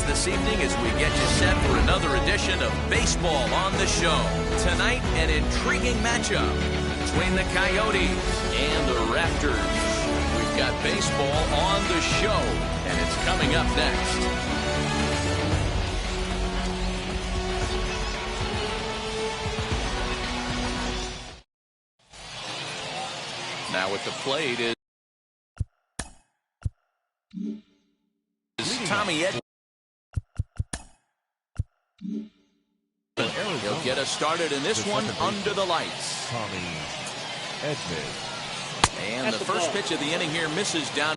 us this evening as we get you set for another edition of Baseball on the Show. Tonight, an intriguing matchup between the Coyotes and the Raptors. We've got baseball on the show, and it's coming up next. Now at the plate is Tommy Edwards. He'll get us started in this one under the lights. Tommy Edwards. And the first pitch of the inning here misses down.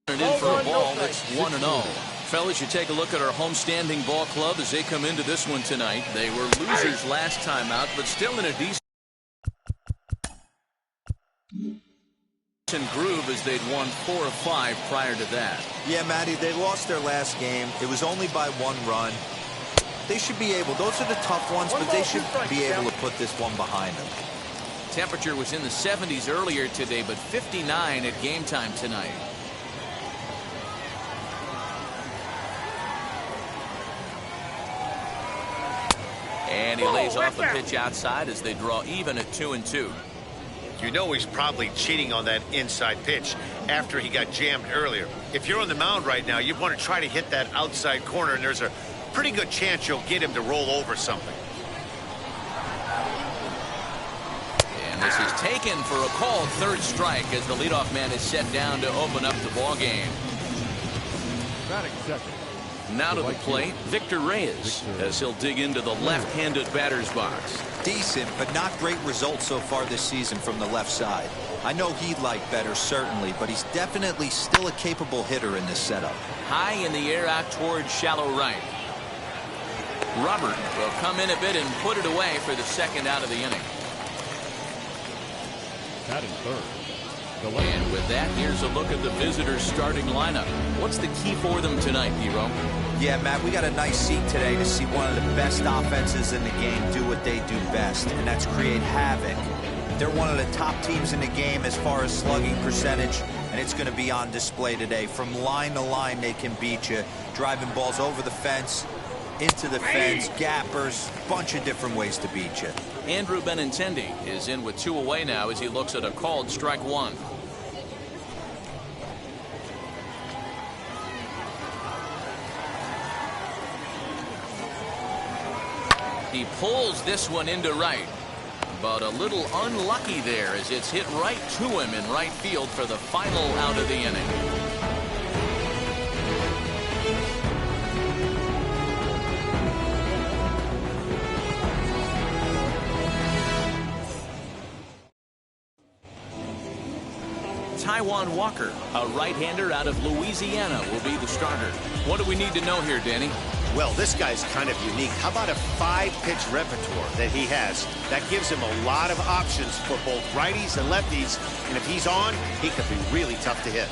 Turned in for a ball that's 1-0. Fellas, you take a look at our homestanding ball club as they come into this one tonight. They were losers last time out, but still in a decent groove as they'd won 4 of 5 prior to that. Yeah, Matty, they lost their last game. It was only by 1 run. They should be able, those are the tough ones, but they should be able to put this one behind them. Temperature was in the 70s earlier today, but 59 at game time tonight. And he lays off the pitch outside as they draw even at 2-2. You know he's probably cheating on that inside pitch after he got jammed earlier. If you're on the mound right now, you want to try to hit that outside corner, and there's a pretty good chance you'll get him to roll over something. And this is taken for a called third strike as the leadoff man is set down to open up the ball game. Now to the plate, Victor Reyes, as he'll dig into the left-handed batter's box. Decent, but not great results so far this season from the left side. I know he'd like better, certainly, but he's definitely still a capable hitter in this setup. High in the air out towards shallow right. Robert will come in a bit and put it away for the second out of the inning. Batting third. And with that, here's a look at the visitors' starting lineup. What's the key for them tonight, Hero? Yeah, Matt, we got a nice seat today to see one of the best offenses in the game do what they do best, and that's create havoc. They're one of the top teams in the game as far as slugging percentage, and it's going to be on display today. From line to line, they can beat you, driving balls over the fence, into the fence, gappers, bunch of different ways to beat you. Andrew Benintendi is in with 2 away now as he looks at a called strike 1. He pulls this one into right, but a little unlucky there as it's hit right to him in right field for the final out of the inning. Taijuan Walker, a right-hander out of Louisiana, will be the starter. What do we need to know here, Danny? Well, this guy's kind of unique. How about a 5-pitch repertoire that he has? That gives him a lot of options for both righties and lefties. And if he's on, he could be really tough to hit.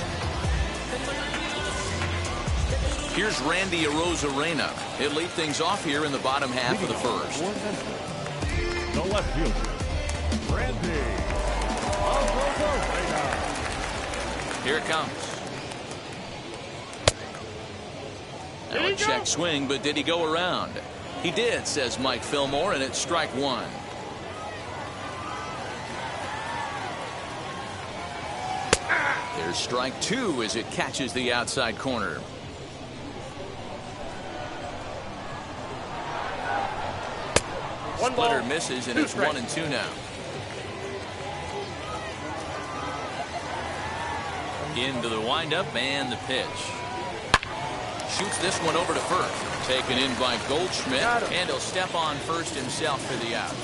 Here's Randy Arozarena. He'll lead things off here in the bottom half of the first. The left fielder, Randy Arozarena. Here it comes. Now a check swing, but did he go around? He did, says Mike Fillmore, and it's strike 1. There's strike 2 as it catches the outside corner. Splitter misses, and it's 1-2 now. Into the windup and the pitch. Shoots this one over to first. Taken in by Goldschmidt, and he'll step on first himself for the out.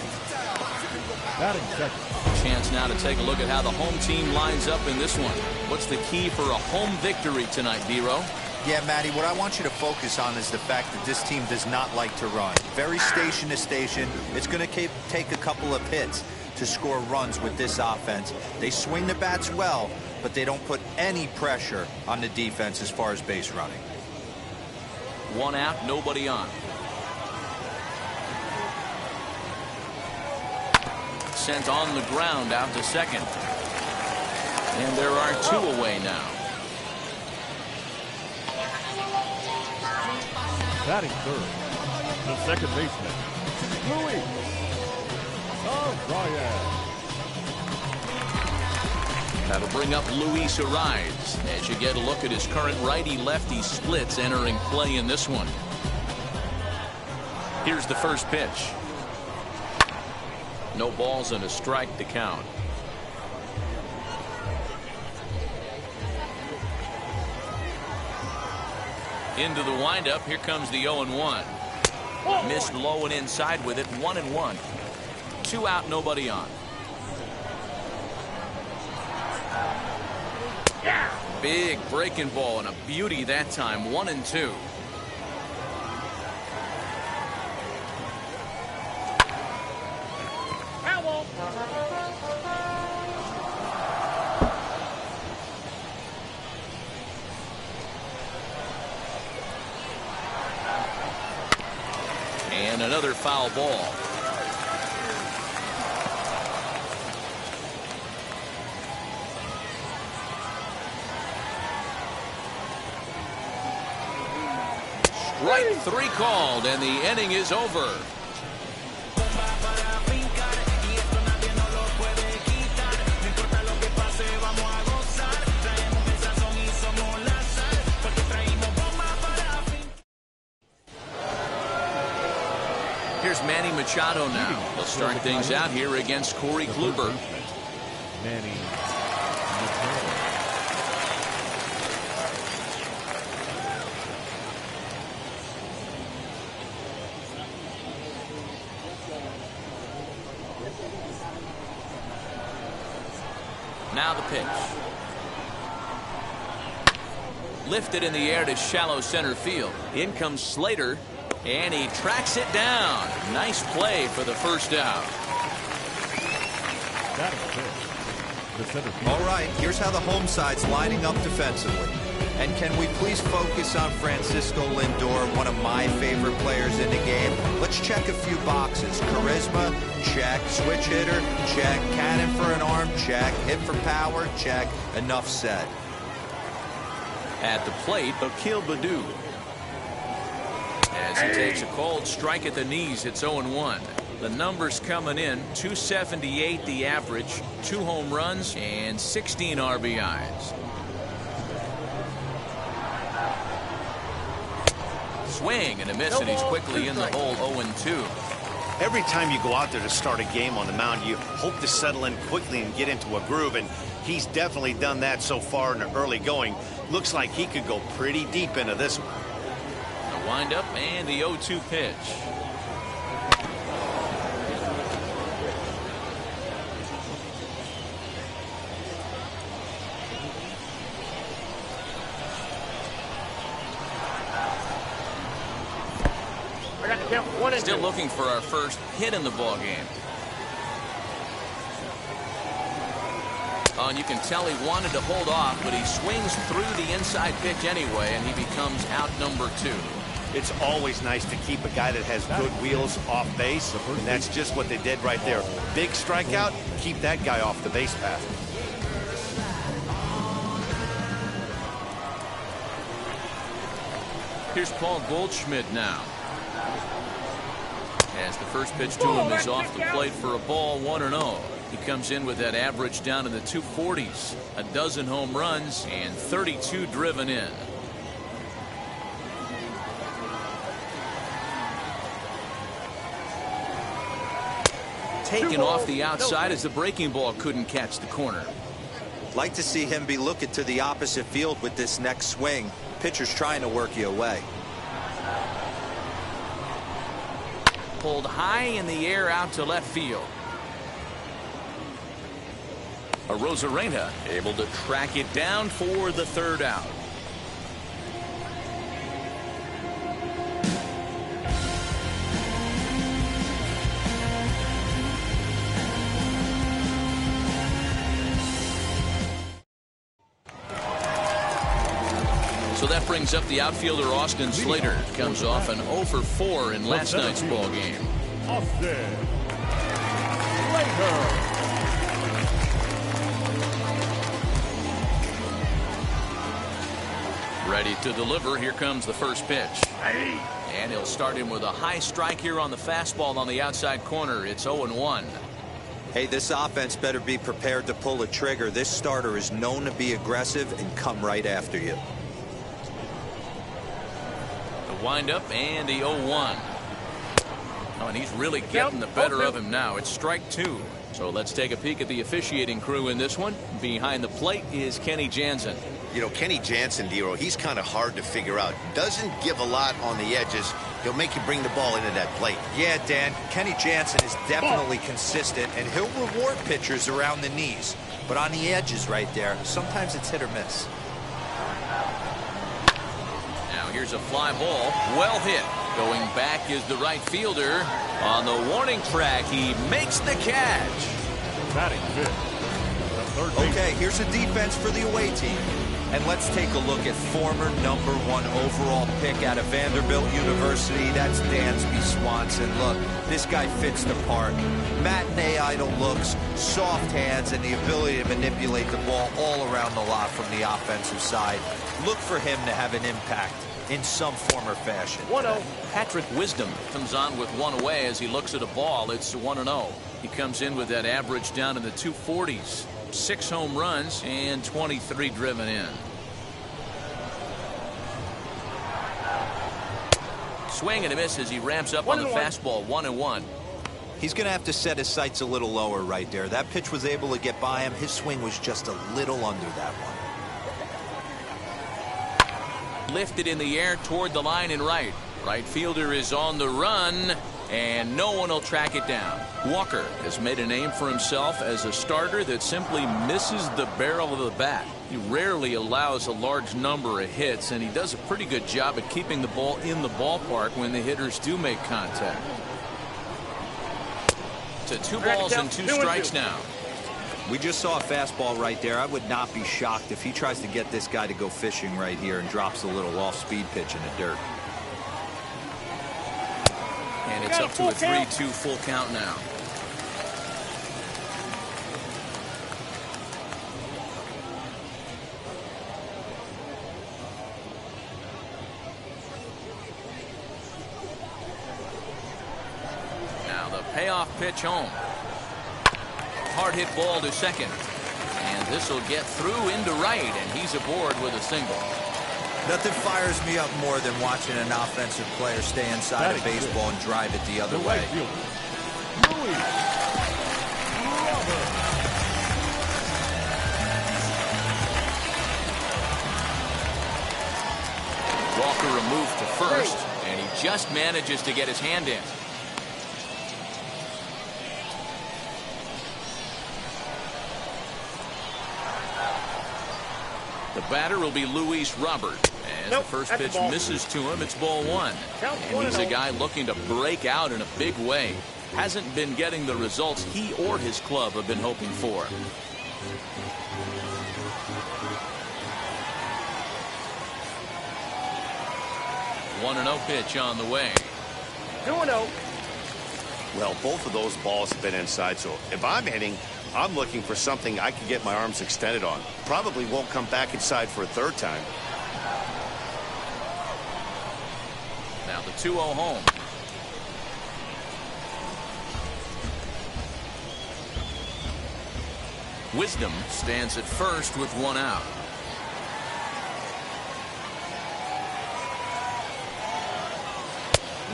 Batting second. Chance now to take a look at how the home team lines up in this one. What's the key for a home victory tonight, Biro? Yeah, Matty, what I want you to focus on is the fact that this team does not like to run. Very station to station. It's going to take a couple of hits to score runs with this offense. They swing the bats well, but they don't put any pressure on the defense as far as base running. 1 out, nobody on. Sent on the ground out to second. And there are 2 away now. Batting third, the second baseman, Luis Arias. That'll bring up Luis Arias as you get a look at his current righty-lefty splits entering play in this one. Here's the first pitch. No balls and a strike to count. Into the windup. Here comes the 0-1. Missed low and inside with it. 1-1. 2 out, nobody on. Big breaking ball and a beauty that time. 1-2. And another foul ball. Strike 3 called, and the inning is over. Here's Manny Machado now. He'll start things out here against Corey Kluber. Manny Machado. Now the pitch. Lifted in the air to shallow center field. In comes Slater, and he tracks it down. Nice play for the first out. All right, here's how the home side's lining up defensively. And can we please focus on Francisco Lindor, one of my favorite players in the game? Let's check a few boxes. Charisma, check. Switch hitter, check. Cannon for an arm, check. Hit for power, check. Enough said. At the plate, Akil Baddoo. As he takes a cold strike at the knees, it's 0-1. The numbers coming in, 278 the average, 2 home runs, and 16 RBIs. Swing and a miss, and he's quickly in the hole. 0-2. Every time you go out there to start a game on the mound, you hope to settle in quickly and get into a groove, and he's definitely done that so far in the early going. Looks like he could go pretty deep into this one. The windup and the 0-2 pitch. Still looking for our first hit in the ball game. Oh, and you can tell he wanted to hold off, but he swings through the inside pitch anyway, and he becomes out number 2. It's always nice to keep a guy that has good wheels off base, and that's just what they did right there. Big strikeout, keep that guy off the base path. Here's Paul Goldschmidt now. As the first pitch to him is off the plate for a ball. 1-0. He comes in with that average down in the 240s. A dozen home runs and 32 driven in. Taken off the outside as the breaking ball couldn't catch the corner. Like to see him be looking to the opposite field with this next swing. Pitcher's trying to work you away. Pulled high in the air out to left field. Arozarena able to track it down for the third out. So that brings up the outfielder Austin Slater. Comes off an 0 for 4 in last night's ball game. Austin Slater. Ready to deliver. Here comes the first pitch. And he'll start him with a high strike here on the fastball on the outside corner. It's 0-1. Hey, this offense better be prepared to pull a trigger. This starter is known to be aggressive and come right after you. The windup and the 0-1. Oh, and he's really getting the better of him now. It's strike 2. So let's take a peek at the officiating crew in this one. Behind the plate is Kenny Jansen. You know, Kenny Jansen, Dero, he's kind of hard to figure out. Doesn't give a lot on the edges. He'll make you bring the ball into that plate. Yeah, Dan, Kenny Jansen is definitely consistent, and he'll reward pitchers around the knees. But on the edges right there, sometimes it's hit or miss. Now here's a fly ball. Well hit. Going back is the right fielder. On the warning track, he makes the catch. Batting fifth. Okay, here's a defense for the away team. And let's take a look at former #1 overall pick out of Vanderbilt University. That's Dansby Swanson. Look, this guy fits the part. Matinee idol looks, soft hands, and the ability to manipulate the ball all around the lot from the offensive side. Look for him to have an impact in some form or fashion. 1-0. Patrick Wisdom comes on with one away as he looks at a ball. It's 1-0. He comes in with that average down in the 240s. 6 home runs and 23 driven in. Swing and a miss as he ramps up on the fastball. 1-1. He's going to have to set his sights a little lower right there. That pitch was able to get by him. His swing was just a little under that one. Lifted in the air toward the line and right. Right fielder is on the run, and no one will track it down. Walker has made a name for himself as a starter that simply misses the barrel of the bat. He rarely allows a large number of hits, and he does a pretty good job at keeping the ball in the ballpark when the hitters do make contact. To 2 balls and 2 strikes now. We just saw a fastball right there. I would not be shocked if he tries to get this guy to go fishing right here and drops a little off-speed pitch in the dirt. And it's up to a 3-2 full count now. Now the payoff pitch home. Hard hit ball to second. And this will get through into right, and he's aboard with a single. Nothing fires me up more than watching an offensive player stay inside of baseball and drive it the other way. Walker removed to first, and he just manages to get his hand in. The batter will be Luis Robert. As the first pitch misses to him, it's ball 1. And he's a guy looking to break out in a big way. Hasn't been getting the results he or his club have been hoping for. One 1-0 pitch on the way. 2-0. Well, both of those balls have been inside, so if I'm hitting, I'm looking for something I can get my arms extended on. Probably won't come back inside for a third time. Now the 2-0 home. Wisdom stands at first with 1 out.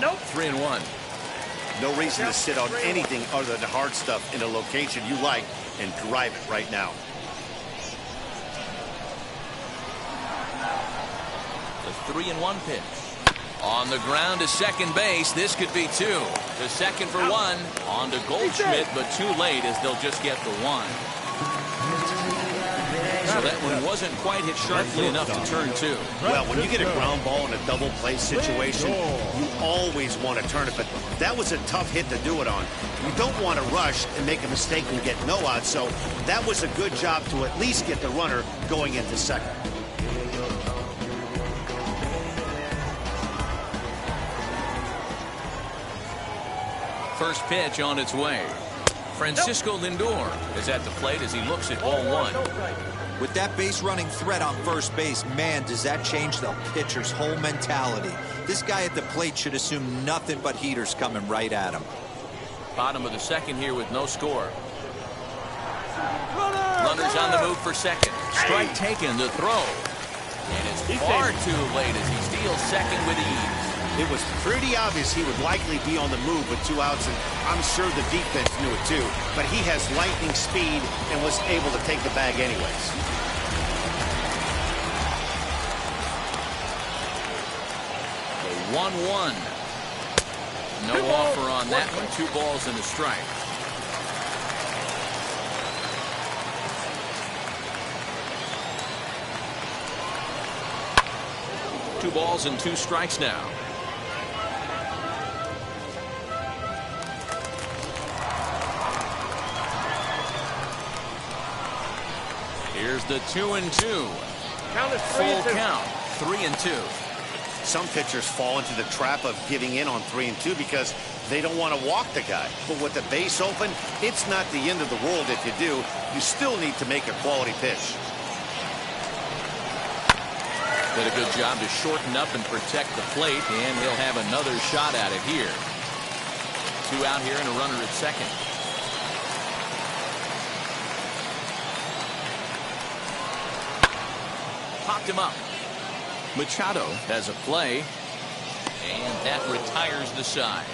Nope. 3-1. No reason to sit on anything other than hard stuff in a location you like and drive it right now. The 3-1 pitch. On the ground to second base. This could be 2. The second for 1. On to Goldschmidt, but too late as they'll just get the 1. So that one wasn't quite hit sharply enough to turn 2. Well, when you get a ground ball in a double play situation, you always want to turn it, but that was a tough hit to do it on. You don't want to rush and make a mistake and get no out, so that was a good job to at least get the runner going into second. First pitch on its way. Francisco Lindor is at the plate as he looks at ball 1. With that base running threat on first base, man, does that change the pitcher's whole mentality. This guy at the plate should assume nothing but heaters coming right at him. Bottom of the second here with no score. Runners on the move for second. Strike taken to throw. And it's far too late as he steals second with ease. It was pretty obvious he would likely be on the move with 2 outs, and I'm sure the defense knew it too. But he has lightning speed and was able to take the bag anyways. The 1-1. No offer on that one. 2 balls and a strike. Two balls and 2 strikes now. Here's the 2-2. Count is Full count. 3-2. Some pitchers fall into the trap of giving in on 3 and 2 because they don't want to walk the guy. But with the base open, it's not the end of the world if you do. You still need to make a quality pitch. Did a good job to shorten up and protect the plate, and he'll have another shot at it here. 2 out here and a runner at second. Popped him up. Machado has a play, and that retires the side.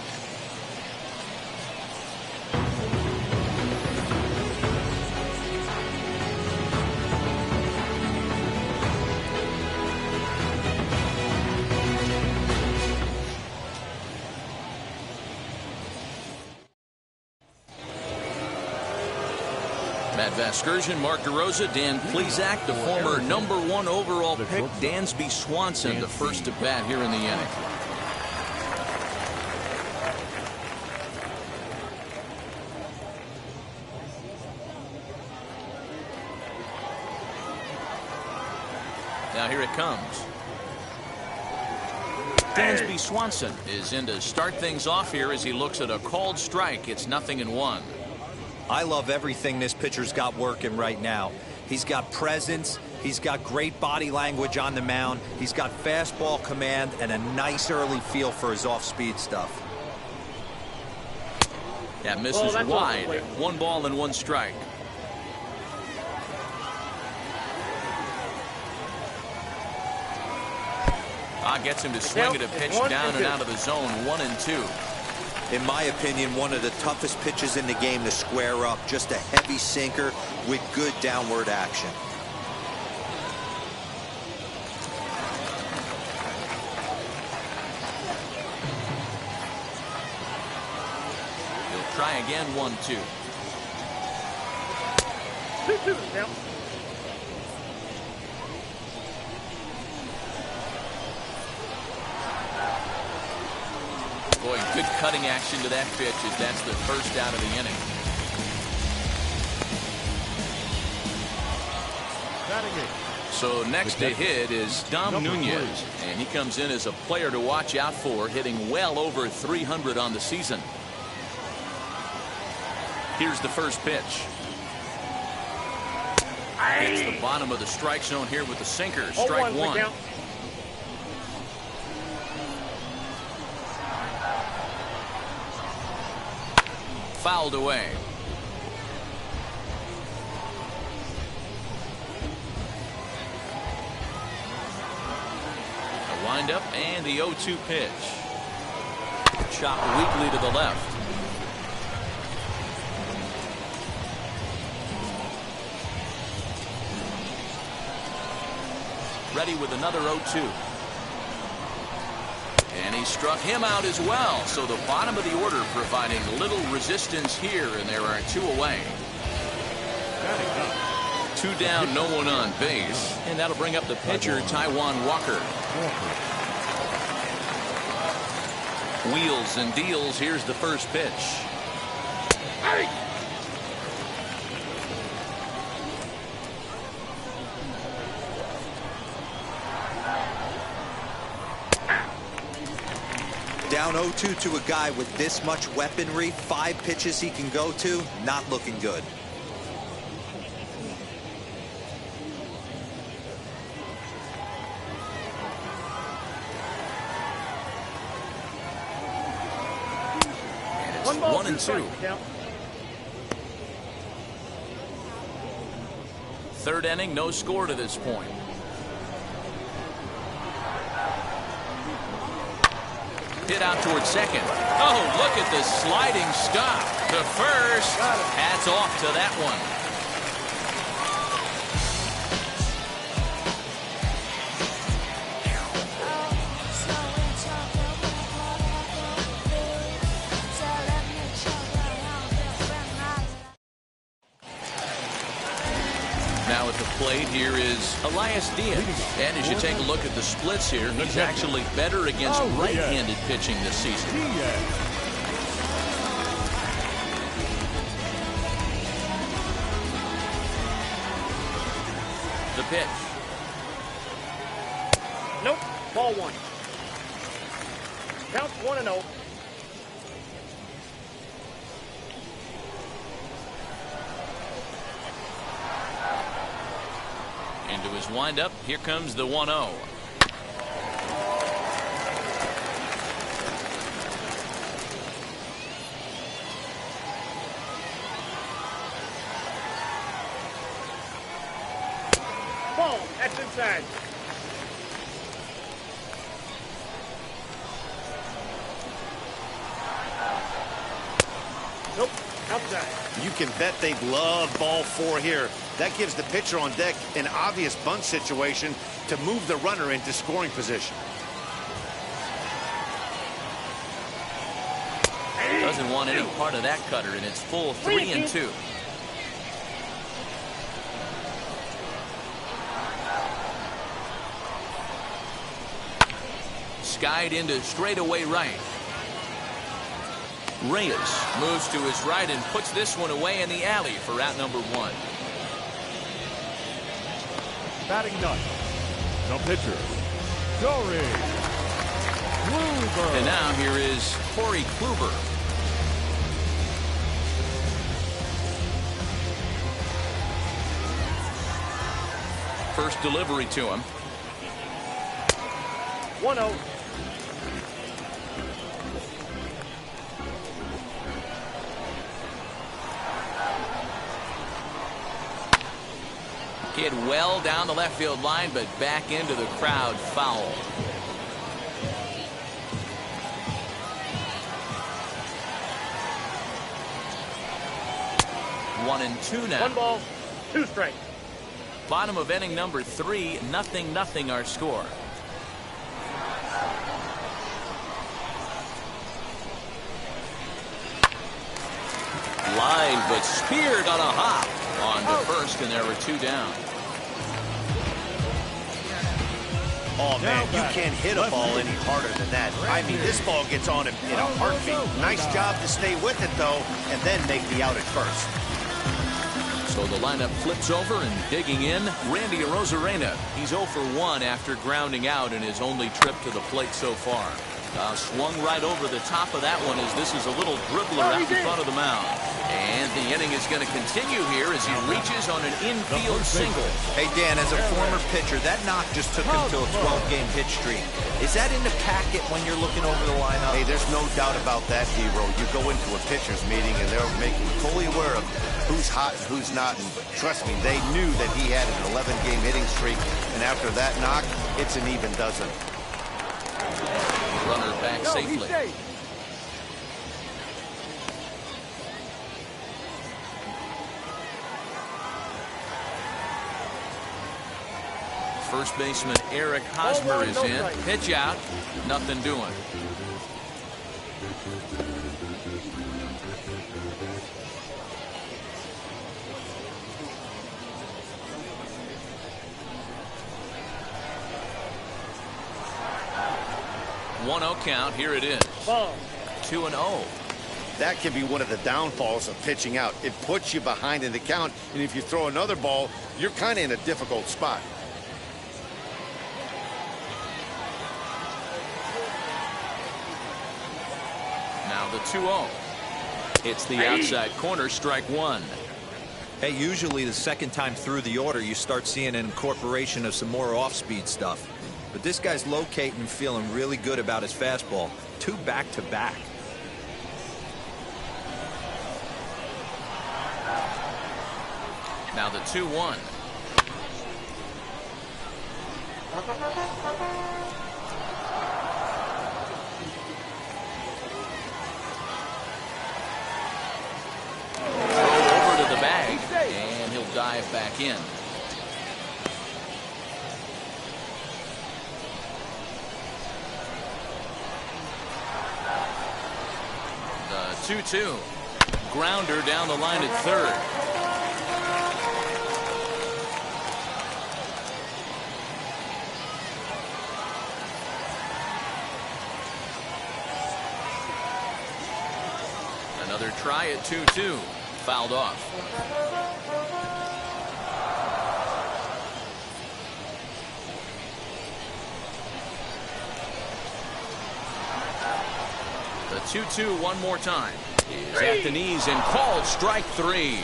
Matt Vasgersian, Mark DeRosa, Dan Plesac, the former #1 overall pick, Dansby Swanson, the first to bat here in the inning. Now here it comes. Dansby Swanson is in to start things off here as he looks at a called strike. It's 0-1. I love everything this pitcher's got working right now. He's got presence. He's got great body language on the mound. He's got fastball command and a nice early feel for his off-speed stuff. That misses wide. 1 ball and 1 strike. Gets him to swing at a pitch down and out of the zone. 1-2. In my opinion, one of the toughest pitches in the game to square up. Just a heavy sinker with good downward action. He'll try again. 1-2. 2-2 now. Boy, good cutting action to that pitch as that's the first out of the inning. So next to hit is Dom Nunez, and he comes in as a player to watch out for, hitting well over 300 on the season. Here's the first pitch. Hits the bottom of the strike zone here with the sinker. Strike 1. Fouled away. A windup and the 0-2 pitch. Chopped weakly to the left. Ready with another 0-2. And he struck him out as well. So the bottom of the order providing little resistance here, and there are 2 away. 2 down, no one on base, and that'll bring up the pitcher, Taijuan Walker. Wheels and deals. Here's the first pitch. Down 0-2 to a guy with this much weaponry, 5 pitches he can go to, not looking good. 1-2. Third inning, no score to this point. Hit out towards second. Oh, look at the sliding stop to first. Hats off to that one. Now at the plate here is Elias Diaz. And as you take a look at the splits here, he's actually better against right-handed pitching this season. The pitch. Nope. Ball one. Counts 1-0. Into his windup. Here comes the 1-0. Ball. That's inside. Nope. Outside. You can bet they'd love ball 4 here. That gives the pitcher on deck an obvious bunt situation to move the runner into scoring position. Doesn't want any part of that cutter, and it's full 3-2. Skied into straightaway right. Reyes moves to his right and puts this one away in the alley for out number 1. Batting ninth, the pitcher, Corey Kluber. And now here is Corey Kluber. First delivery to him. 1-0. Hit well down the left field line, but back into the crowd, foul. One and two now. 1 ball, 2 strikes. Bottom of inning number 3, 0-0 our score. Line, but speared on a hop on to first, and there were 2 down. Oh, man, you can't hit a ball any harder than that. I mean, this ball gets on him in a heartbeat. Nice job to stay with it, though, and then make the out at first. So the lineup flips over, and digging in, Randy Arozarena. He's 0 for 1 after grounding out in his only trip to the plate so far. Swung right over the top of that one as this is a little dribbler out in front of the mound. And the inning is going to continue here as he reaches on an infield single. Hey, Dan, as a former pitcher, that knock just took him to a 12-game hit streak. Is that in the packet when you're looking over the lineup? Hey, there's no doubt about that, Hero. You go into a pitcher's meeting, and they're making fully aware of who's hot and who's not. And trust me, they knew that he had an 11-game hitting streak. And after that knock, it's an even dozen. Runner back safely. First baseman Eric Hosmer is in. Pitch out. Nothing doing. One 0 count. Here it is. 2-0. That can be one of the downfalls of pitching out. It puts you behind in the count, and if you throw another ball, you're kind of in a difficult spot. Now the 2-0. It's the outside corner, strike 1. Hey, usually the second time through the order, you start seeing an incorporation of some more off-speed stuff. But this guy's locating and feeling really good about his fastball. 2 back-to-back. Now the 2-1. Throw over to the bag, and he'll dive back in. The 2-2. Grounder down the line at third. Another try at 2-2. Fouled off. The 2-2 one more time. Is at the knees and called strike 3.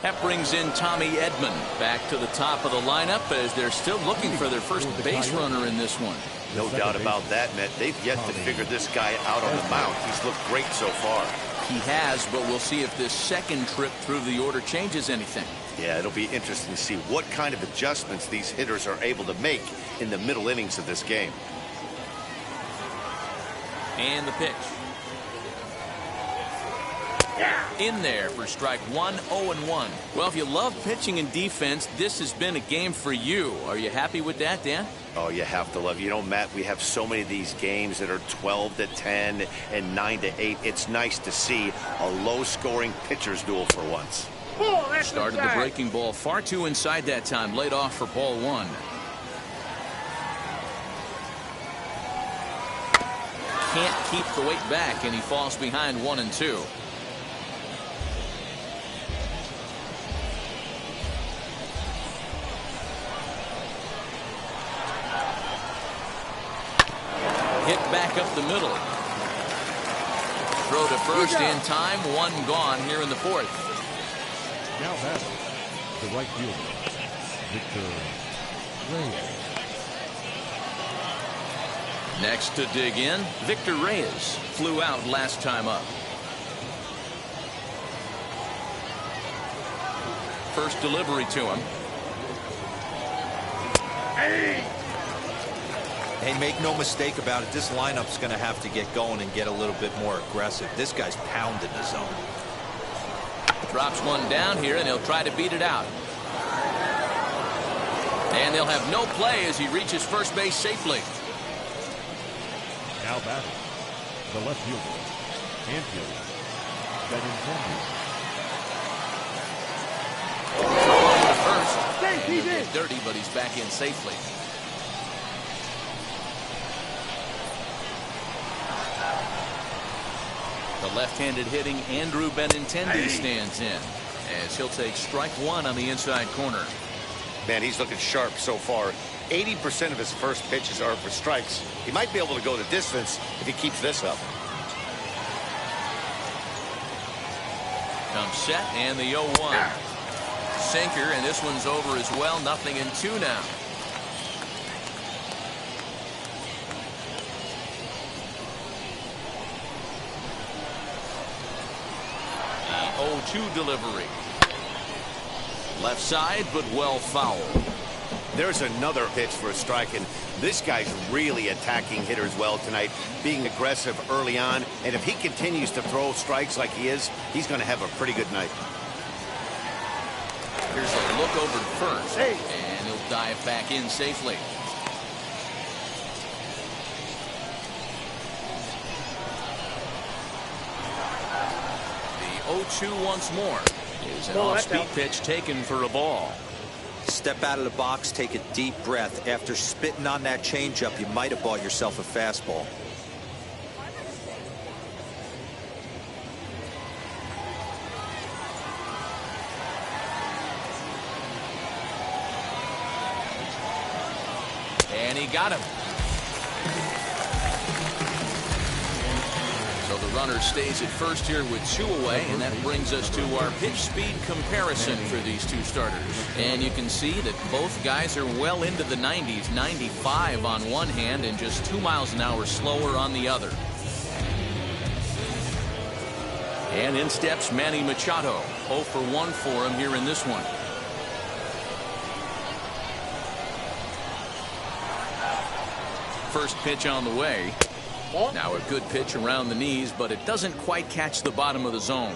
That brings in Tommy Edman back to the top of the lineup as they're still looking for their first base runner in this one. No doubt about that, Matt. They've yet to figure this guy out on the mound. He's looked great so far. He has, but we'll see if this second trip through the order changes anything. Yeah, it'll be interesting to see what kind of adjustments these hitters are able to make in the middle innings of this game. And the pitch. In there for strike 1, 0-1. Well, if you love pitching and defense, this has been a game for you. Are you happy with that, Dan? Oh, you have to love. You know, Matt, we have so many of these games that are 12-10 and 9-8. It's nice to see a low-scoring pitcher's duel for once. Started the breaking ball far too inside that time. Laid off for ball 1. Can't keep the weight back, and he falls behind 1 and 2. Hit back up the middle. Throw to first in time. 1 gone here in the 4th. Now batting, the right fielder, Victor Reyes. Next to dig in, Victor Reyes flew out last time up. First delivery to him. Hey, make no mistake about it. This lineup's going to have to get going and get a little bit more aggressive. This guy's pounding the zone. Drops one down here, and he'll try to beat it out. And they'll have no play as he reaches first base safely. Now batting, the left fielder, Anfield, First. And he'll get dirty, but he's back in safely. The left-handed hitting Andrew Benintendi stands in as he'll take strike 1 on the inside corner. Man, he's looking sharp so far. 80% of his first pitches are for strikes. He might be able to go the distance if he keeps this up. Comes set and the 0-1. Sinker, and this one's over as well. 0-2 now. The 0-2 delivery. Left side, but well fouled. There's another pitch for a strike, and this guy's really attacking hitters well tonight, being aggressive early on, and if he continues to throw strikes like he is, he's going to have a pretty good night. Here's a look over to first, and he'll dive back in safely. The 0-2 once more is an off-speed pitch taken for a ball. Step out of the box, take a deep breath. After spitting on that changeup, you might have bought yourself a fastball. And he got him. So the runner stays at first here with 2 away, and that brings us to our pitch speed comparison for these two starters. And you can see that both guys are well into the 90s, 95 on one hand and just 2 miles an hour slower on the other. And in steps Manny Machado. 0 for 1 for him here in this one. First pitch on the way. Now a good pitch around the knees, but it doesn't quite catch the bottom of the zone.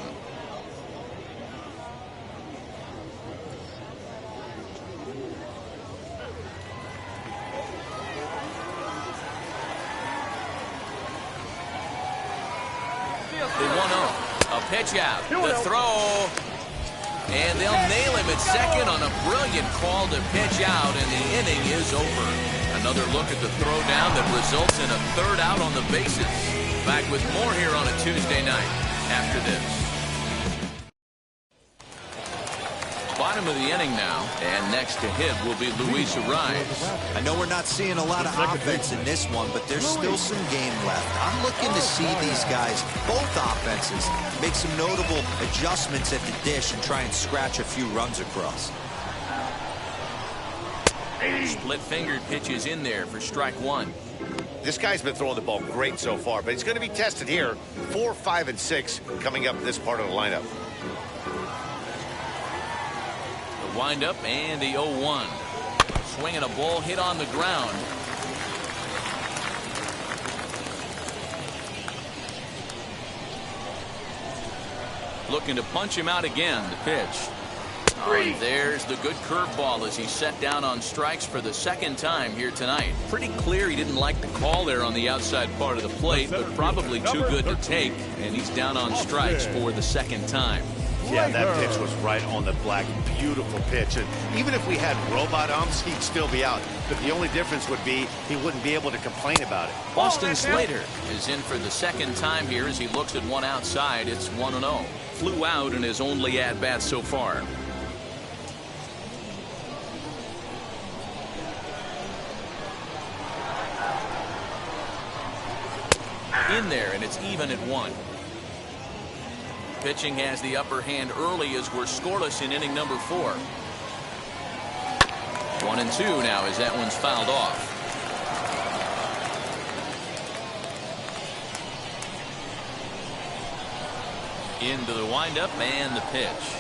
The 1-0. A pitch out. The throw. And they'll nail him at second on a brilliant call to pitch out, and the inning is over. Another look at the throwdown that results in a 3rd out on the bases. Back with more here on a Tuesday night after this. Bottom of the inning now, and next to hit will be Luis Ariz. I know we're not seeing a lot of offense in this one, but there's still some game left. I'm looking to see these guys, both offenses, make some notable adjustments at the dish and try and scratch a few runs across. Split-fingered pitches in there for strike 1. This guy's been throwing the ball great so far, but he's going to be tested here. 4, 5, and 6 coming up in this part of the lineup. The windup and the 0-1. Swinging a ball hit on the ground. Looking to punch him out again. The pitch. And there's the good curveball as he's set down on strikes for the 2nd time here tonight. Pretty clear he didn't like the call there on the outside part of the plate, but probably too good to take, and he's down on strikes for the 2nd time. Yeah, that pitch was right on the black. Beautiful pitch. And even if we had robot umps, he'd still be out. But the only difference would be he wouldn't be able to complain about it. Austin Slater is in for the 2nd time here as he looks at one outside. It's 1-0. Flew out in his only at-bat so far. In there, and it's even at 1. Pitching has the upper hand early as we're scoreless in inning number 4. 1-2 now as that one's fouled off. Into the windup and the pitch.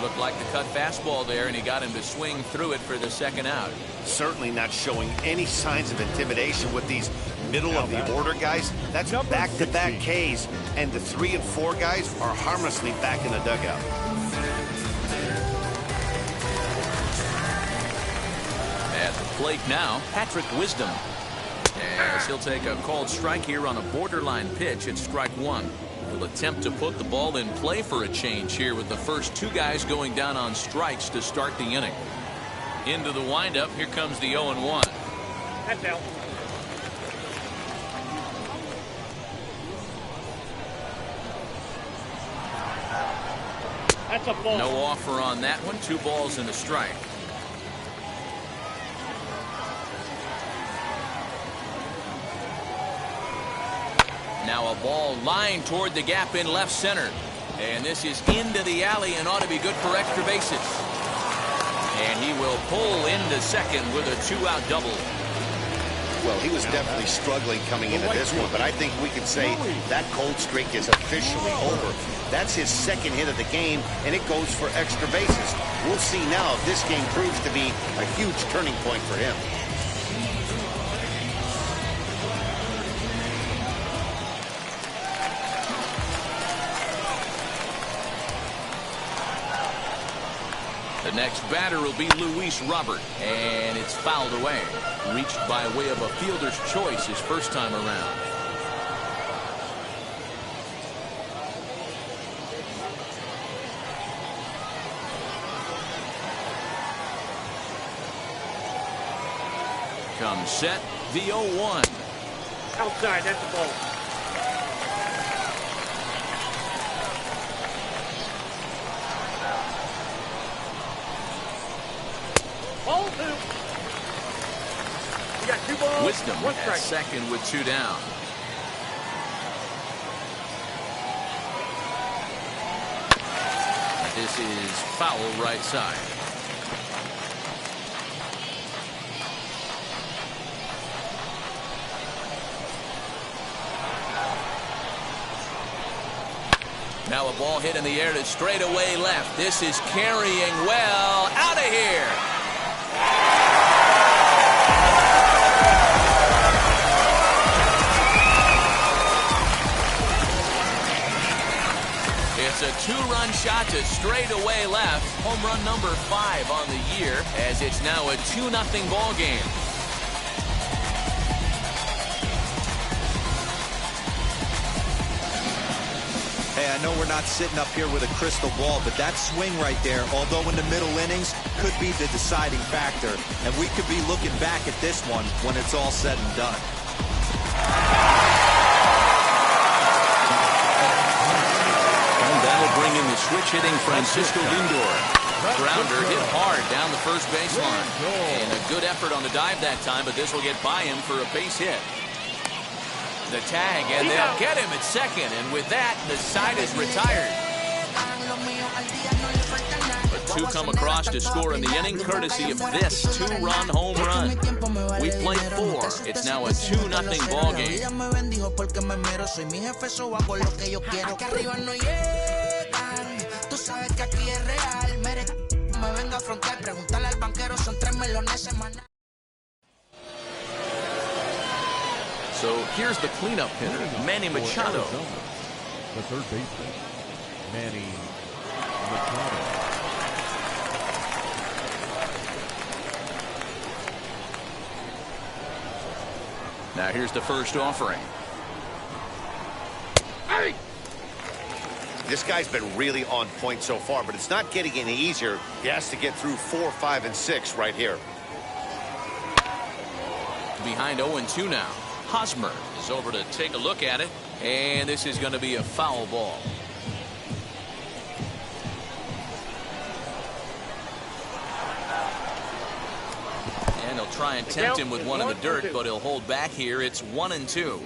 Looked like the cut fastball there, and he got him to swing through it for the 2nd out. Certainly not showing any signs of intimidation with these middle of the order guys. That's back-to-back Ks, and the 3 and 4 guys are harmlessly back in the dugout. At the plate now, Patrick Wisdom. As he'll take a called strike here on a borderline pitch at strike 1. He'll attempt to put the ball in play for a change here with the first 2 guys going down on strikes to start the inning. Into the windup, here comes the 0-1. That's out. That's a ball. No offer on that one. 2 balls and a strike. Now a ball lined toward the gap in left center. And this is into the alley and ought to be good for extra bases. And he will pull into second with a 2-out double. Well, he was definitely struggling coming into this one, but I think we can say that cold streak is officially over. That's his 2nd hit of the game, and it goes for extra bases. We'll see now if this game proves to be a huge turning point for him. The next batter will be Luis Robert, and it's fouled away. Reached by way of a fielder's choice his first time around. Comes set, the 0-1. Outside, that's the ball. Wisdom at second with 2 down. This is foul right side. Now a ball hit in the air to straightaway left. This is carrying well. Out of here. It's a 2-run shot to straightaway left. Home run number 5 on the year, as it's now a 2-0 ball game. Hey, I know we're not sitting up here with a crystal ball, but that swing right there, although in the middle innings, could be the deciding factor. And we could be looking back at this one when it's all said and done. And that'll bring in the switch-hitting Francisco Lindor. Grounder hit hard down the first baseline. And a good effort on the dive that time, but this will get by him for a base hit. The tag, and they'll get him at second, and with that, the side is retired. But 2 come across to score in the inning, courtesy of this 2-run home run. We played 4. It's now a 2-0 ball game. So here's the cleanup hitter, Manny Machado. The third baseman, Manny Machado. Now here's the first offering. This guy's been really on point so far, but it's not getting any easier. He has to get through 4, 5, and 6 right here. Behind 0-2 now. Hosmer is over to take a look at it, and this is going to be a foul ball. And he'll try and tempt him with one in the dirt, but he'll hold back here. It's 1-2.